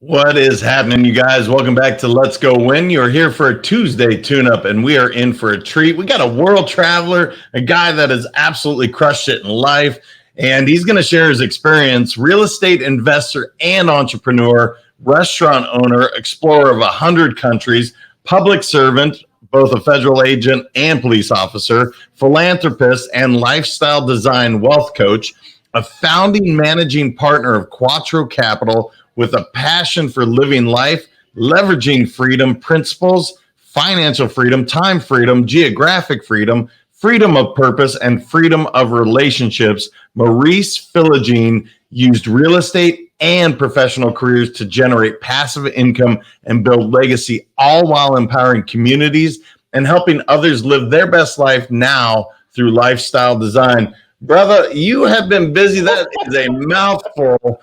What is happening, you guys? Welcome back to Let's Go Win. You're here for a Tuesday tune-up, and we are in for a treat. We got a world traveler, a guy that has absolutely crushed it in life, and he's going to share his experience. Real estate investor and entrepreneur, restaurant owner, explorer of 100 countries, public servant, both a federal agent and police officer, philanthropist and lifestyle design wealth coach, a founding managing partner of Quattro Capital, with a passion for living life, leveraging freedom principles, financial freedom, time freedom, geographic freedom, freedom of purpose, and freedom of relationships. Maurice Philogene used real estate and professional careers to generate passive income and build legacy, all while empowering communities and helping others live their best life now through lifestyle design. Brother, you have been busy. That is a mouthful,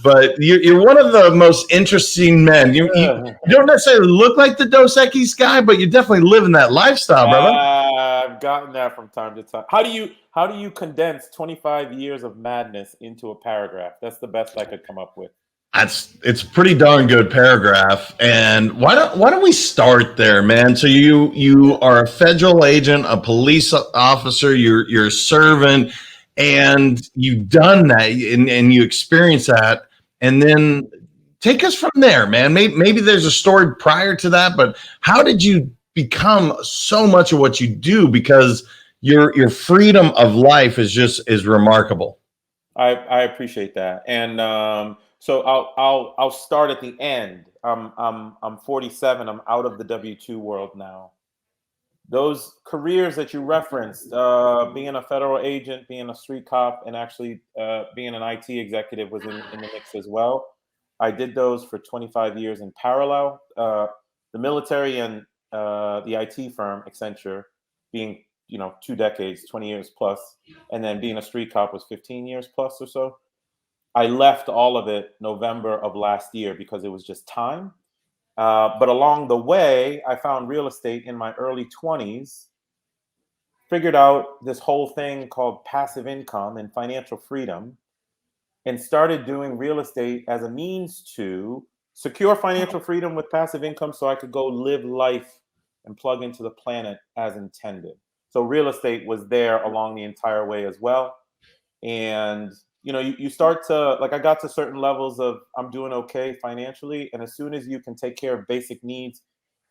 but you're one of the most interesting men. You don't necessarily look like the Dos Equis guy, but you definitely live in that lifestyle, brother. I've gotten that from time to time. How do you condense 25 years of madness into a paragraph? That's the best I could come up with. It's a pretty darn good paragraph. And why don't we start there, man? So you are a federal agent, a police officer, you're a servant, and you've done that, and you experience that, and then take us from there, man. Maybe there's a story prior to that, but how did you become so much of what you do? Because your freedom of life is remarkable. I appreciate that, and so I'll start at the end. I'm 47. I'm out of the W-2 world now. Those careers that you referenced, being a federal agent, being a street cop, and actually being an IT executive was in the mix as well. I did those for 25 years in parallel. The military and the IT firm Accenture being 2 decades, 20 years plus, and then being a street cop was 15 years plus or so. I left all of it November of last year because it was just time. But along the way, I found real estate in my early 20s, figured out this whole thing called passive income and financial freedom, and started doing real estate as a means to secure financial freedom with passive income so I could go live life and plug into the planet as intended. So real estate was there along the entire way as well. And you start to, like, I got to certain levels of I'm doing okay financially, and as soon as you can take care of basic needs,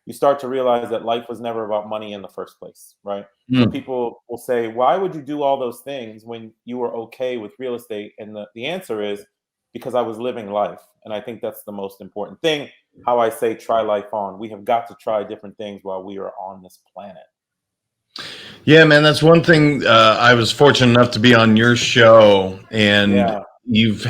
you start to realize that life was never about money in the first place, right? So Mm. people will say, why would you do all those things when you were okay with real estate? And the answer is because I was living life, and I think that's the most important thing. How I say try life on. We have got to try different things while we are on this planet. Yeah, man, that's one thing. I was fortunate enough to be on your show, and Yeah. you've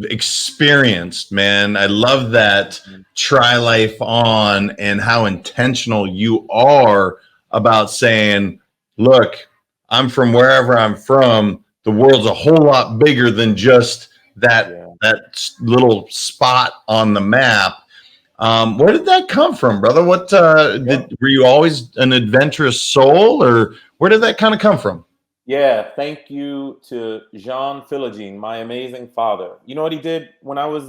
experienced, man. I love that Mhm. try life on and how intentional you are about saying, "Look, I'm from wherever I'm from. The world's a whole lot bigger than just Yeah. that little spot on the map." Where did that come from, brother? What Yeah. were you always an adventurous soul, or where did that kind of come from? Yeah, thank you to Jean Philogene, my amazing father. You know what he did when I was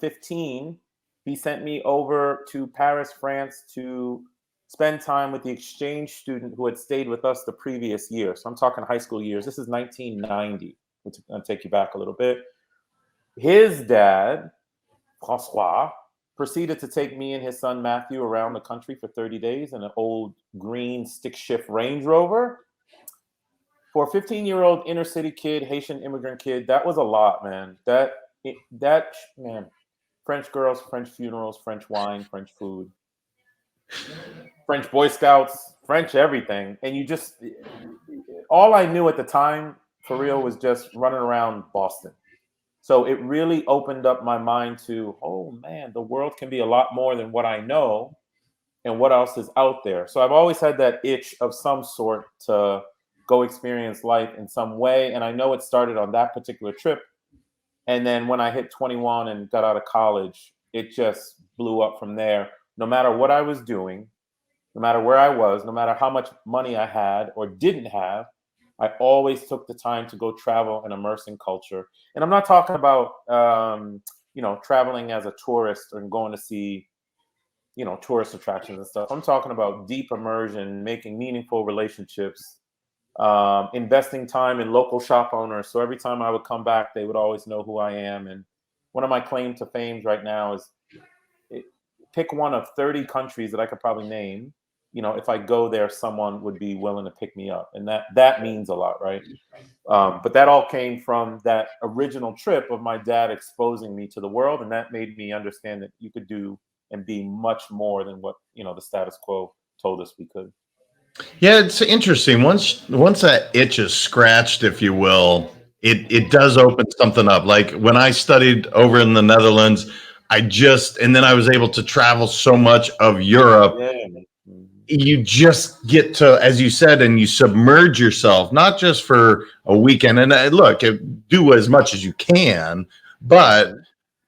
15? He sent me over to Paris, France to spend time with the exchange student who had stayed with us the previous year. So I'm talking high school years. This is 1990. I'll take you back a little bit. His dad, Francois, proceeded to take me and his son Matthew around the country for 30 days in an old green stick shift Range Rover. For a 15-year-old inner city kid, Haitian immigrant kid, that was a lot, man. That man, French girls, French funerals, French wine, French food, French Boy Scouts, French everything. And you just, all I knew at the time for real was just running around Boston. So it really opened up my mind to, oh man, the world can be a lot more than what I know and what else is out there. So I've always had that itch of some sort to go experience life in some way. And I know it started on that particular trip. And then when I hit 21 and got out of college, it just blew up from there. No matter what I was doing, no matter where I was, no matter how much money I had or didn't have, I always took the time to go travel and immerse in culture. And I'm not talking about traveling as a tourist and going to see, tourist attractions and stuff. I'm talking about deep immersion, making meaningful relationships, investing time in local shop owners. So every time I would come back, they would always know who I am. And one of my claim to fame right now is pick one of 30 countries that I could probably name. If I go there, someone would be willing to pick me up. And that means a lot, right? But that all came from that original trip of my dad exposing me to the world. And that made me understand that you could do and be much more than what, the status quo told us we could. Yeah, it's interesting. Once that itch is scratched, if you will, it does open something up. Like when I studied over in the Netherlands, and then I was able to travel so much of Europe. Yeah. You just get to, as you said, and you submerge yourself, not just for a weekend. And look, do as much as you can, but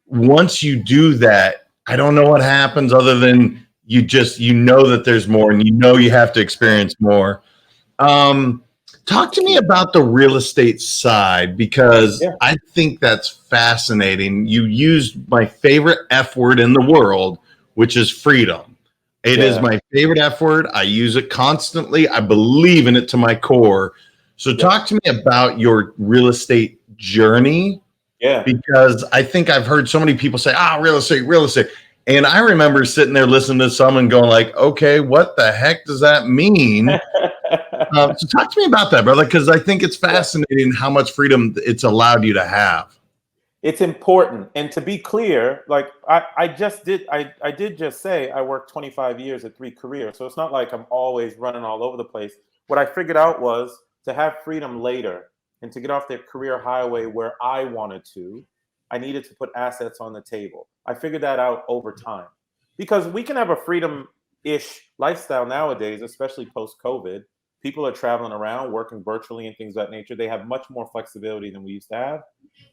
once you do that, I don't know what happens other than you know that there's more, and you have to experience more. Talk to me about the real estate side, because Yeah. I think that's fascinating. You used my favorite F word in the world, which is freedom. It is my favorite F word. I use it constantly. I believe in it to my core. So talk to me about your real estate journey. Yeah. Because I think I've heard so many people say, real estate, real estate. And I remember sitting there listening to someone going like, okay, what the heck does that mean? So talk to me about that, brother, because I think it's fascinating how much freedom it's allowed you to have. It's important. And to be clear, like I did just say I worked 25 years at 3 careers. So it's not like I'm always running all over the place. What I figured out was to have freedom later and to get off that career highway where I wanted to, I needed to put assets on the table. I figured that out over time, because we can have a freedom-ish lifestyle nowadays, especially post-COVID. People are traveling around, working virtually and things of that nature. They have much more flexibility than we used to have.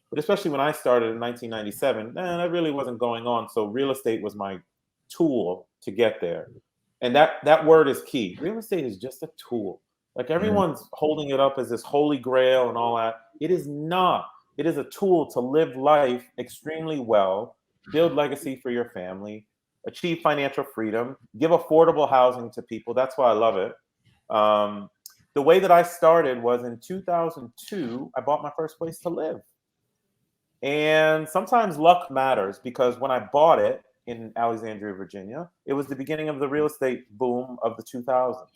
But especially when I started in 1997, that really wasn't going on. So real estate was my tool to get there. And that word is key. Real estate is just a tool. Like everyone's holding it up as this holy grail and all that. It is not. It is a tool to live life extremely well, build legacy for your family, achieve financial freedom, give affordable housing to people. That's why I love it. The way that I started was in 2002, I bought my first place to live. And sometimes luck matters, because when I bought it in Alexandria, Virginia, it was the beginning of the real estate boom of the 2000s.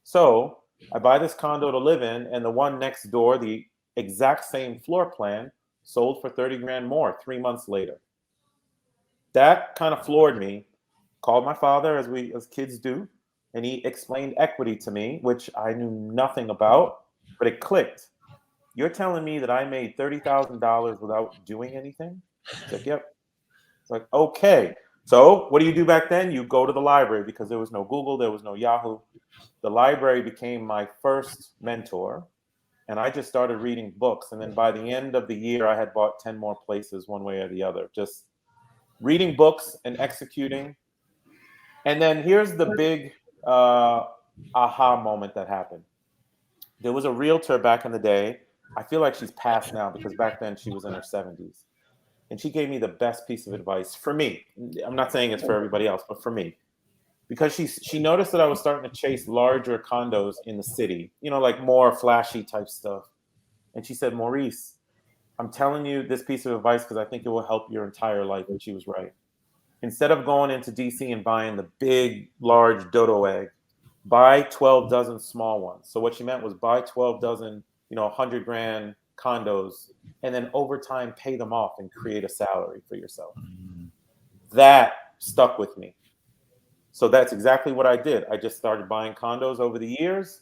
So I buy this condo to live in, and the one next door, the exact same floor plan, sold for 30 grand more 3 months later. That kind of floored me. Called my father, as kids do, and he explained equity to me, which I knew nothing about, but it clicked. You're telling me that I made $30,000 without doing anything? It's like, yep. It's like, okay. So what do you do back then? You go to the library, because there was no Google, there was no Yahoo. The library became my first mentor, and I just started reading books. And then by the end of the year, I had bought 10 more places one way or the other, just reading books and executing. And then here's the big aha moment that happened. There was a realtor back in the day. I feel like she's passed now, because back then she was in her 70s. And she gave me the best piece of advice for me. I'm not saying it's for everybody else, but for me. Because she noticed that I was starting to chase larger condos in the city, like more flashy type stuff. And she said, Maurice, I'm telling you this piece of advice because I think it will help your entire life. And she was right. Instead of going into DC and buying the big, large dodo egg, buy 12 dozen small ones. So what she meant was buy 12 dozen, 100 grand condos, and then over time pay them off and create a salary for yourself. That stuck with me. So that's exactly what I did. I just started buying condos over the years.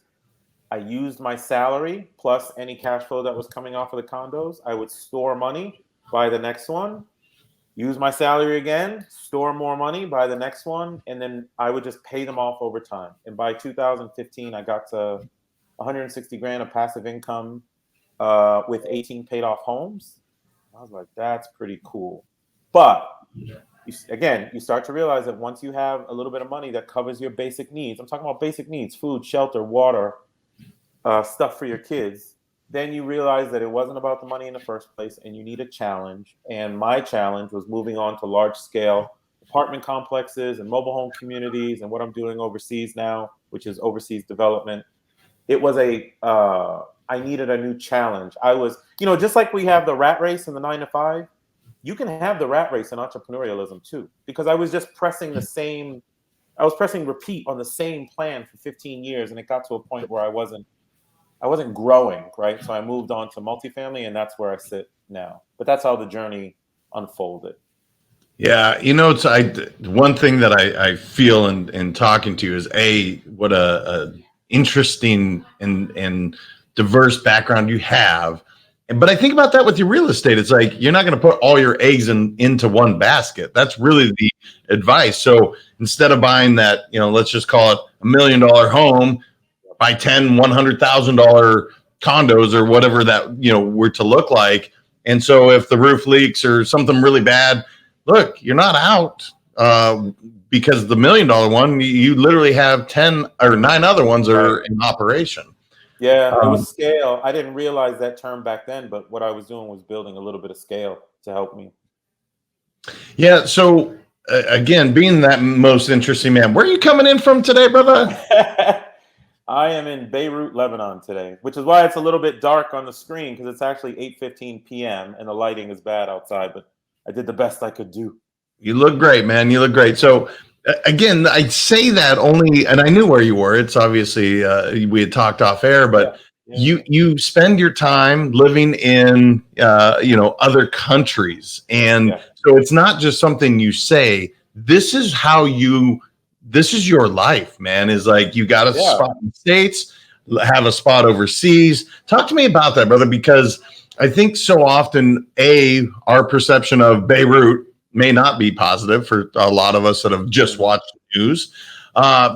I used my salary plus any cash flow that was coming off of the condos. I would store money, buy the next one, use my salary again, store more money, buy the next one, and then I would just pay them off over time. And by 2015, I got to 160 grand of passive income with 18 paid off homes. I was like, that's pretty cool. But you start to realize that once you have a little bit of money that covers your basic needs, I'm talking about basic needs, food, shelter, water, stuff for your kids, then you realize that it wasn't about the money in the first place and you need a challenge. And my challenge was moving on to large scale apartment complexes and mobile home communities and what I'm doing overseas now, which is overseas development. It was I needed a new challenge. I was, just like we have the rat race in the 9 to 5, you can have the rat race in entrepreneurialism too, because I was just I was pressing repeat on the same plan for 15 years. And it got to a point where I wasn't growing, right? So I moved on to multifamily, and that's where I sit now. But that's how the journey unfolded. Yeah, it's one thing that I feel in talking to you is what a interesting and diverse background you have. But I think about that with your real estate. It's like you're not going to put all your eggs into one basket. That's really the advice. So instead of buying that, let's just call it $1 million home, buy 10, $100,000 condos or whatever that were to look like. And so if the roof leaks or something really bad, look, you're not out because the $1 million one, you literally have 10 or 9 other ones are in operation. Yeah, it was scale. I didn't realize that term back then, but what I was doing was building a little bit of scale to help me. Yeah. So again, being that most interesting man, where are you coming in from today, brother? I am in Beirut, Lebanon today, which is why it's a little bit dark on the screen, because it's actually 8:15 p.m. and the lighting is bad outside, but I did the best I could do. You look great, man. You look great. So again, I say that only, and I knew where you were. It's obviously we had talked off air, but you spend your time living in other countries, and so it's not just something you say. This is your life, man. Is like you got a spot in the States, have a spot overseas. Talk to me about that, brother, because I think so often our perception of Beirut may not be positive for a lot of us that have just watched the news.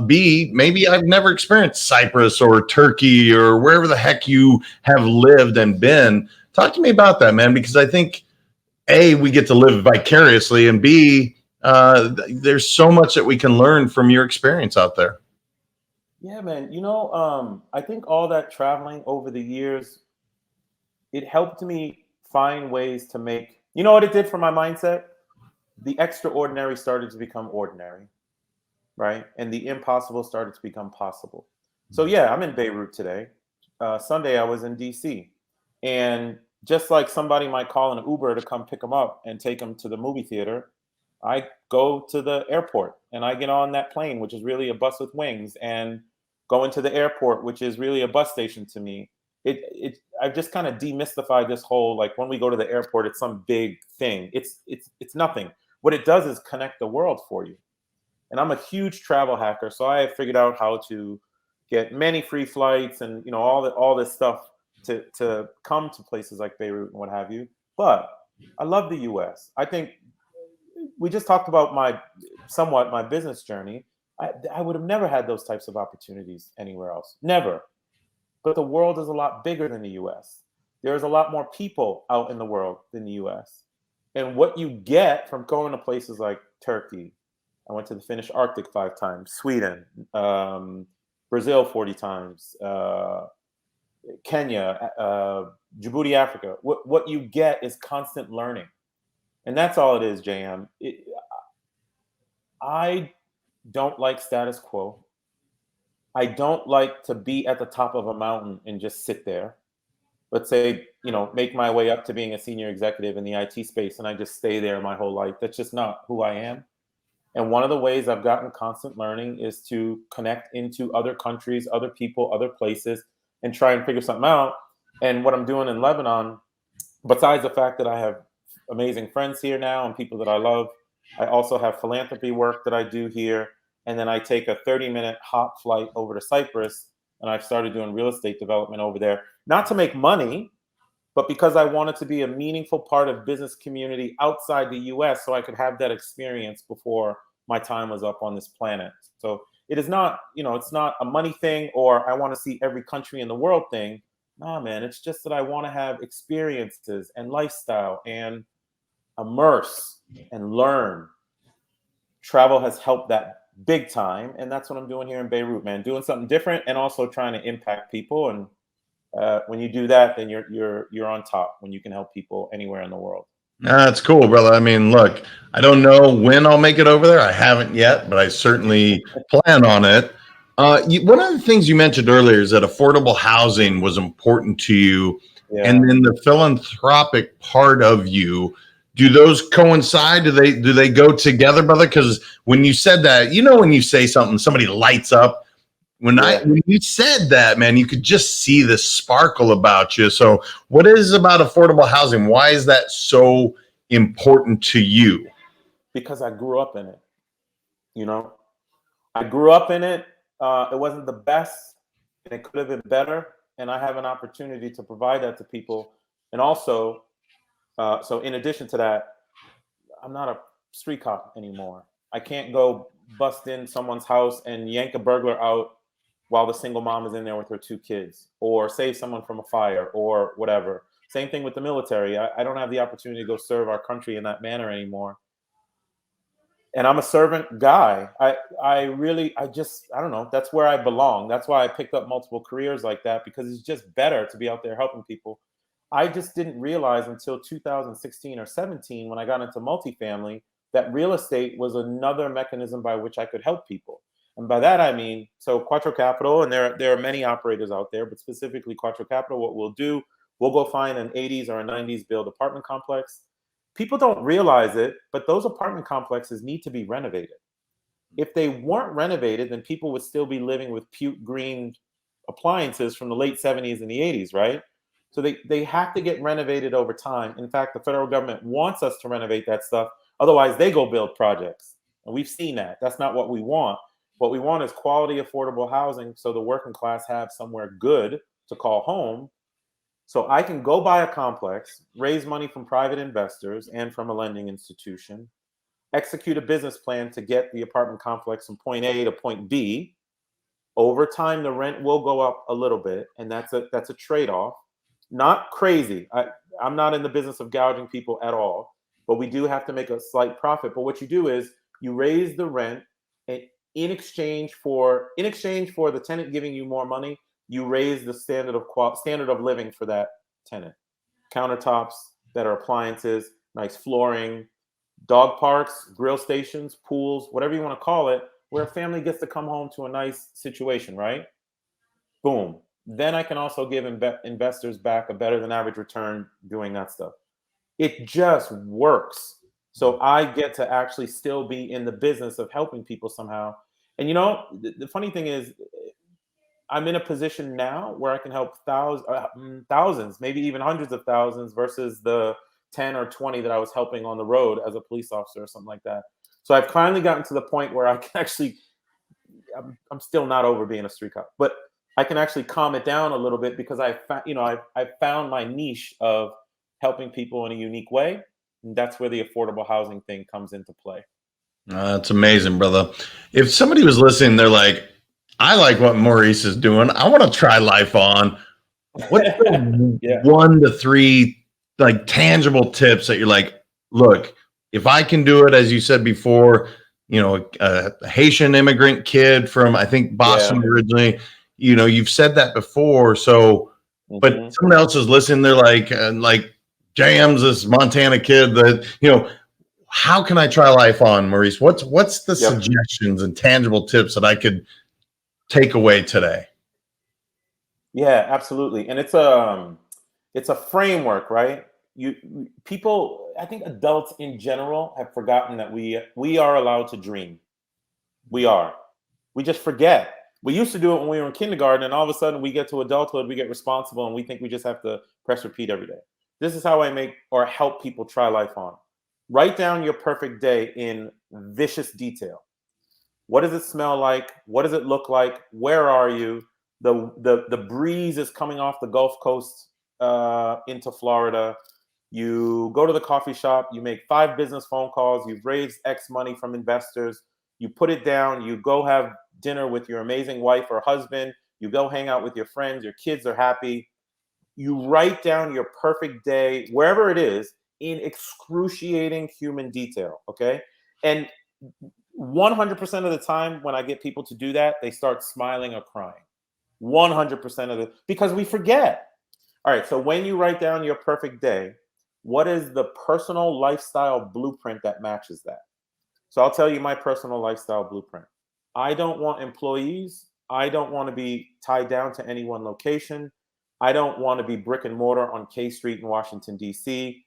B, maybe I've never experienced Cyprus or Turkey or wherever the heck you have lived and been. Talk to me about that, man, because I think we get to live vicariously, and B, there's so much that we can learn from your experience out there. Yeah, man. I think all that traveling over the years, it helped me find ways to make, what it did for my mindset? The extraordinary started to become ordinary, right? And the impossible started to become possible. So yeah, I'm in Beirut today. Sunday, I was in DC. And just like somebody might call an Uber to come pick them up and take them to the movie theater, I go to the airport and I get on that plane, which is really a bus with wings, and go into the airport, which is really a bus station to me. I've just kind of demystified this whole, like, when we go to the airport, it's some big thing. It's nothing. What it does is connect the world for you. And I'm a huge travel hacker, so I have figured out how to get many free flights and all this stuff to come to places like Beirut and what have you. But I love the U.S. I think we just talked about my business journey. I would have never had those types of opportunities anywhere else. Never. But the world is a lot bigger than the U.S. There's a lot more people out in the world than the U.S. And what you get from going to places like Turkey, I went to the Finnish Arctic 5 times, Sweden, Brazil 40 times, Kenya, Djibouti, Africa. What you get is constant learning. And that's all it is, JM. I don't like status quo. I don't like to be at the top of a mountain and just sit there. Let's say, make my way up to being a senior executive in the IT space and I just stay there my whole life. That's just not who I am. And one of the ways I've gotten constant learning is to connect into other countries, other people, other places, and try and figure something out. And what I'm doing in Lebanon, besides the fact that I have amazing friends here now and people that I love, I also have philanthropy work that I do here. And then I take a 30-minute hop flight over to Cyprus, and I've started doing real estate development over there, not to make money, but because I wanted to be a meaningful part of business community outside the US so I could have that experience before my time was up on this planet. So it is not, it's not a money thing or I want to see every country in the world thing. No, man, it's just that I want to have experiences and lifestyle and immerse and learn. Travel has helped that big time. And that's what I'm doing here in Beirut, man, doing something different and also trying to impact people. And When you do that, then you're on top when you can help people anywhere in the world. That's cool, brother. I mean, look, I don't know when I'll make it over there. I haven't yet, but I certainly plan on it. One of the things you mentioned earlier is that affordable housing was important to you, and Yeah. then the philanthropic part of you. Do those coincide? Do they go together, brother? Because when you said that, when you say something, somebody lights up. Yeah. When you said that, man, you could just see the sparkle about you. So, what is about affordable housing? Why is that so important to you? Because I grew up in it. You know, I grew up in it. It wasn't the best, and it could have been better. And I have an opportunity to provide that to people. And also, so in addition to that, I'm not a street cop anymore. I can't go bust in someone's house and yank a burglar out while the single mom is in there with her 2 kids, or save someone from a fire, or whatever. Same thing with the military. I don't have the opportunity to go serve our country in that manner anymore. And I'm a servant guy. I don't know. That's where I belong. That's why I picked up multiple careers like that, because it's just better to be out there helping people. I just didn't realize until 2016 or 17, when I got into multifamily, that real estate was another mechanism by which I could help people. And by that I mean, so Quattro Capital, and there are many operators out there, but specifically Quattro Capital, what we'll do, we'll go find an 80s or a 90s build apartment complex. People don't realize it, but those apartment complexes need to be renovated. If they weren't renovated, then people would still be living with puke green appliances from the late 70s and the 80s, right? So they have to get renovated over time. In fact, the federal government wants us to renovate that stuff. Otherwise, they go build projects. And we've seen that. That's not what we want. What we want is quality, affordable housing so the working class have somewhere good to call home. So I can go buy a complex, raise money from private investors and from a lending institution, execute a business plan to get the apartment complex from point A to point B. Over time, the rent will go up a little bit, and that's a trade-off. Not crazy. I'm not in the business of gouging people at all, but we do have to make a slight profit. But what you do is you raise the rent, and in exchange for the tenant giving you more money, you raise the standard of living for that tenant. Countertops, better appliances, nice flooring, dog parks, grill stations, pools, whatever you want to call it, where a family gets to come home to a nice situation, right? Boom. Then I can also give investors back a better than average return doing that stuff. It just works. So I get to actually still be in the business of helping people somehow. And the funny thing is, I'm in a position now where I can help thousands, maybe even hundreds of thousands, versus the 10 or 20 that I was helping on the road as a police officer or something like that. So I've finally gotten to the point where I can actually, I'm still not over being a street cop, but I can actually calm it down a little bit, because I found my niche of helping people in a unique way. And that's where the affordable housing thing comes into play. That's amazing, brother. If somebody was listening, they're like, I like what Maurice is doing. I want to try life on. What's the Yeah. 1 to 3 like tangible tips that you're like, look, if I can do it, as you said before, a Haitian immigrant kid from, I think, Yeah. Boston originally, you've said that before. So, but Hmm. someone else is listening. They're like Jams, this Montana kid that, how can I try life on, Maurice? What's the Yep. suggestions and tangible tips that I could take away today? Yeah, absolutely. And it's a framework, right? People, I think adults in general have forgotten that we are allowed to dream. We are. We just forget. We used to do it when we were in kindergarten, and all of a sudden we get to adulthood, we get responsible, and we think we just have to press repeat every day. This is how I make or help people try life on. Write down your perfect day in vicious detail. What does it smell like? What does it look like? Where are you? The breeze is coming off the Gulf Coast into Florida. You go to the coffee shop. You make 5 business phone calls. You've raised X money from investors. You put it down. You go have dinner with your amazing wife or husband. You go hang out with your friends. Your kids are happy. You write down your perfect day, wherever it is, in excruciating human detail. Okay. And 100% of the time when I get people to do that, they start smiling or crying. 100% of it, because we forget. All right, so when you write down your perfect day, what is the personal lifestyle blueprint that matches that? So I'll tell you my personal lifestyle blueprint. I don't want employees. I don't want to be tied down to any one location. I don't want to be brick and mortar on K Street in Washington, D.C.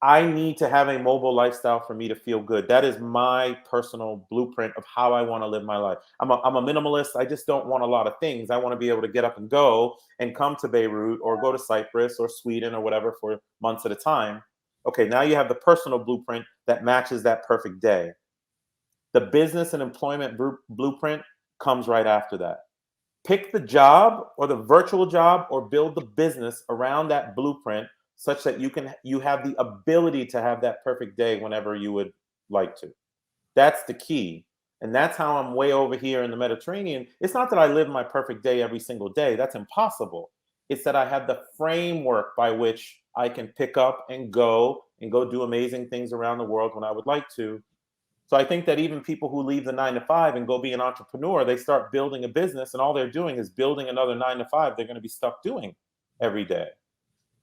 I need to have a mobile lifestyle for me to feel good. That is my personal blueprint of how I want to live my life. I'm a minimalist. I just don't want a lot of things. I want to be able to get up and go and come to Beirut or go to Cyprus or Sweden or whatever for months at a time. Okay, now you have the personal blueprint that matches that perfect day. The business and employment blueprint comes right after that. Pick the job or the virtual job or build the business around that blueprint such that you have the ability to have that perfect day whenever you would like to. That's the key. And that's how I'm way over here in the Mediterranean. It's not that I live my perfect day every single day. That's impossible. It's that I have the framework by which I can pick up and go do amazing things around the world when I would like to. So I think that even people who leave the 9-to-5 and go be an entrepreneur, they start building a business and all they're doing is building another 9-to-5 they're going to be stuck doing every day.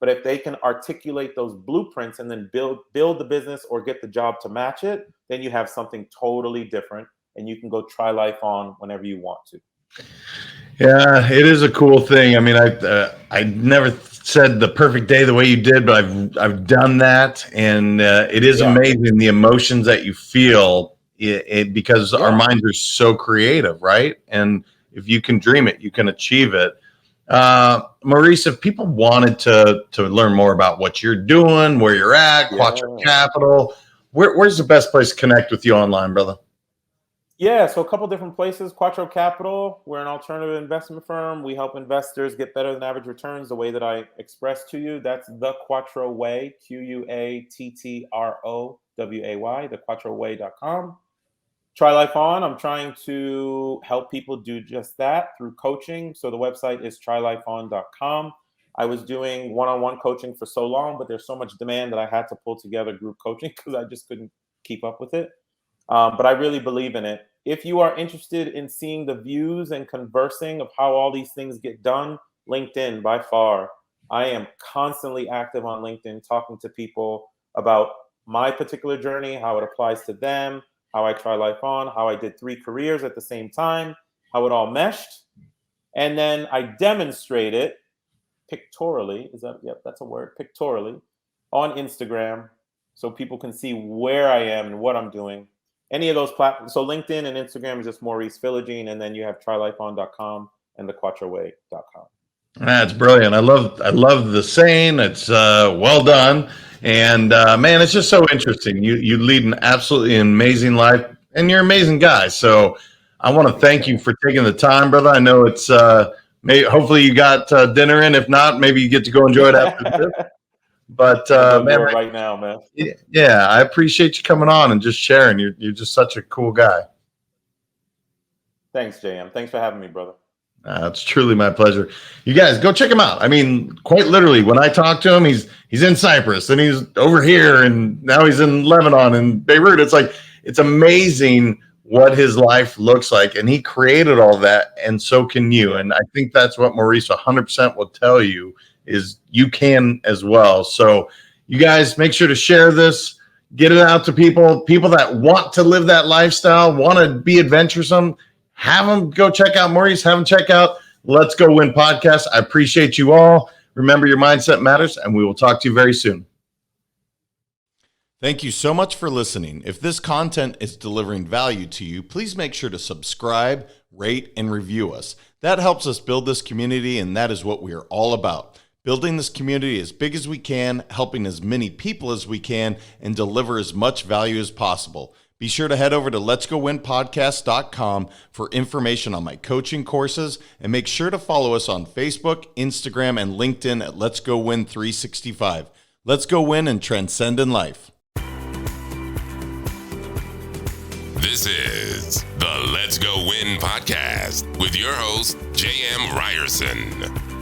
But if they can articulate those blueprints and then build the business or get the job to match it, then you have something totally different and you can go try life on whenever you want to. Yeah, it is a cool thing. I mean, I never said the perfect day the way you did, but I've done that, and it is amazing the emotions that you feel because our minds are so creative, right? And if you can dream it, you can achieve it. Maurice, if people wanted to learn more about what you're doing, where you're at, Quattro Capital, where's the best place to connect with you online, brother? Yeah, so a couple different places. Quattro Capital, we're an alternative investment firm. We help investors get better than average returns the way that I expressed to you. That's the Quattro Way, QUATTROWAY, thequattroway.com. Try Life On, I'm trying to help people do just that through coaching. So the website is trylifeon.com. I was doing one-on-one coaching for so long, but there's so much demand that I had to pull together group coaching because I just couldn't keep up with it. But I really believe in it. If you are interested in seeing the views and conversing of how all these things get done, LinkedIn by far. I am constantly active on LinkedIn, talking to people about my particular journey, how it applies to them, how I try life on, how I did 3 careers at the same time, how it all meshed. And then I demonstrate it pictorially. That's a word, pictorially, on Instagram so people can see where I am and what I'm doing. Any of those platforms. So LinkedIn and Instagram is just Maurice Philogene, and then you have trylifeon.com and thequattroway.com. That's brilliant. I love the saying. It's well done. And man, it's just so interesting. You lead an absolutely amazing life, and you're an amazing guy. So I want to thank you for taking the time, brother. I know it's hopefully you got dinner in. If not, maybe you get to go enjoy it after this. But man, right now, man. Yeah, I appreciate you coming on and just sharing. You're just such a cool guy. Thanks, JM. Thanks for having me, brother. It's truly my pleasure. You guys go check him out. I mean, quite literally, when I talk to him, he's in Cyprus and he's over here, and now he's in Lebanon and Beirut. It's like, it's amazing what his life looks like, and he created all that, and so can you. And I think that's what Maurice 100% will tell you, is you can as well. So you guys make sure to share this, get it out to people that want to live that lifestyle, want to be adventuresome. Have them go check out Maurice, have them check out Let's Go Win podcast. I appreciate you all. Remember, your mindset matters, and we will talk to you very soon. Thank you so much for listening. If this content is delivering value to you, please make sure to subscribe, rate, and review us. That helps us build this community, and that is what we are all about. Building this community as big as we can, helping as many people as we can, and deliver as much value as possible. Be sure to head over to letsgowinpodcast.com for information on my coaching courses, and make sure to follow us on Facebook, Instagram, and LinkedIn at Let's Go Win 365. Let's go win and transcend in life. This is the Let's Go Win podcast with your host, J.M. Ryerson.